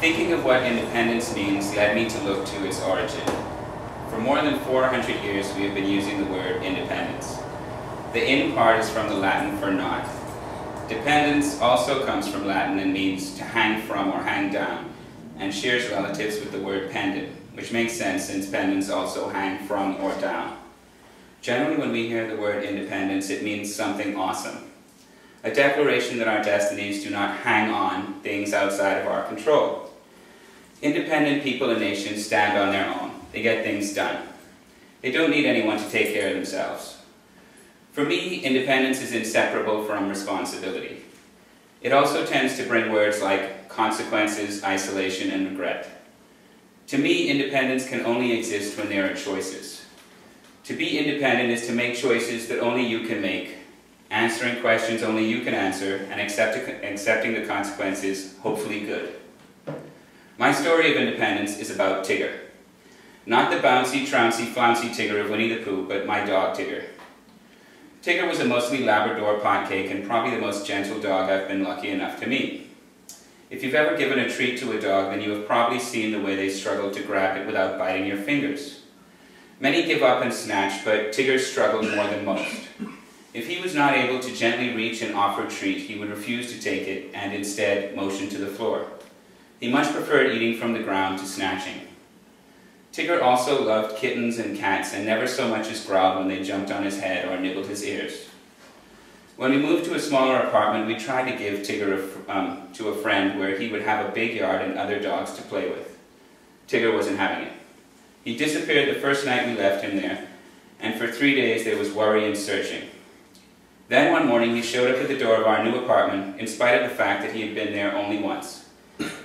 Thinking of what independence means led me to look to its origin. For more than 400 years we have been using the word independence. The in part is from the Latin for not. Dependence also comes from Latin and means to hang from or hang down, and shares relatives with the word pendant, which makes sense since pendants also hang from or down. Generally, when we hear the word independence, it means something awesome. A declaration that our destinies do not hang on things outside of our control. Independent people and nations stand on their own. They get things done. They don't need anyone to take care of themselves. For me, independence is inseparable from responsibility. It also tends to bring words like consequences, isolation, and regret. To me, independence can only exist when there are choices. To be independent is to make choices that only you can make, answering questions only you can answer, and accepting the consequences, hopefully good. My story of independence is about Tigger. Not the bouncy, trouncy, flouncy Tigger of Winnie the Pooh, but my dog Tigger. Tigger was a mostly Labrador potcake and probably the most gentle dog I've been lucky enough to meet. If you've ever given a treat to a dog, then you have probably seen the way they struggle to grab it without biting your fingers. Many give up and snatch, but Tigger struggled more than most. If he was not able to gently reach and offer a treat, he would refuse to take it and instead motion to the floor. He much preferred eating from the ground to snatching. Tigger also loved kittens and cats and never so much as growled when they jumped on his head or nibbled his ears. When we moved to a smaller apartment, we tried to give Tigger to a friend where he would have a big yard and other dogs to play with. Tigger wasn't having it. He disappeared the first night we left him there, and for 3 days there was worry and searching. Then one morning he showed up at the door of our new apartment in spite of the fact that he had been there only once.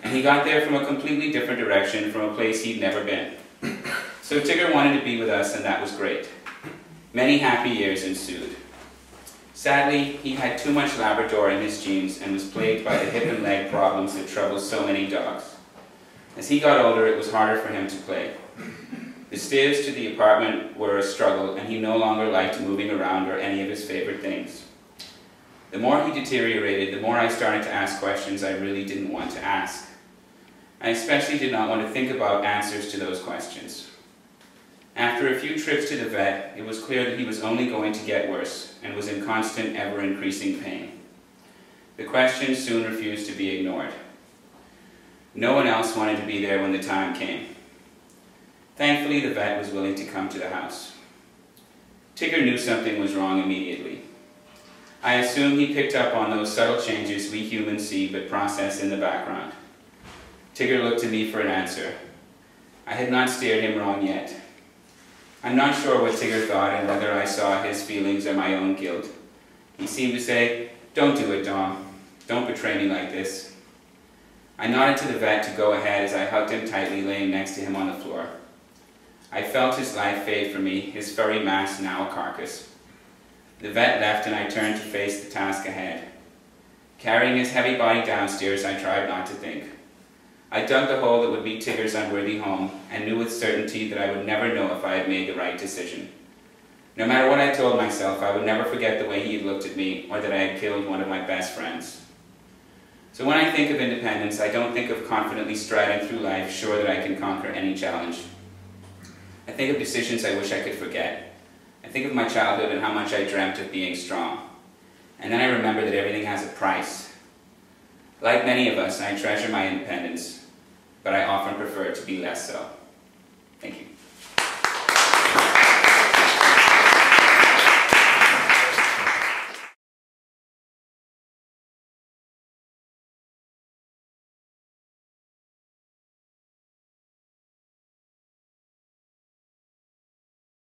And he got there from a completely different direction, from a place he'd never been. So Tigger wanted to be with us, and that was great. Many happy years ensued. Sadly, he had too much Labrador in his genes and was plagued by the hip and leg problems that trouble so many dogs. As he got older, it was harder for him to play. The stairs to the apartment were a struggle, and he no longer liked moving around or any of his favorite things. The more he deteriorated, the more I started to ask questions I really didn't want to ask. I especially did not want to think about answers to those questions. After a few trips to the vet, it was clear that he was only going to get worse and was in constant, ever-increasing pain. The questions soon refused to be ignored. No one else wanted to be there when the time came. Thankfully, the vet was willing to come to the house. Tigger knew something was wrong immediately. I assume he picked up on those subtle changes we humans see but process in the background. Tigger looked to me for an answer. I had not steered him wrong yet. I'm not sure what Tigger thought and whether I saw his feelings or my own guilt. He seemed to say, "Don't do it, Dom. Don't betray me like this." I nodded to the vet to go ahead as I hugged him tightly, laying next to him on the floor. I felt his life fade from me, his furry mass now a carcass. The vet left and I turned to face the task ahead. Carrying his heavy body downstairs, I tried not to think. I dug the hole that would be Tigger's unworthy home, and knew with certainty that I would never know if I had made the right decision. No matter what I told myself, I would never forget the way he had looked at me, or that I had killed one of my best friends. So when I think of independence, I don't think of confidently striding through life, sure that I can conquer any challenge. I think of decisions I wish I could forget. I think of my childhood and how much I dreamt of being strong. And then I remember that everything has a price. Like many of us, I treasure my independence, but I often prefer to be less so.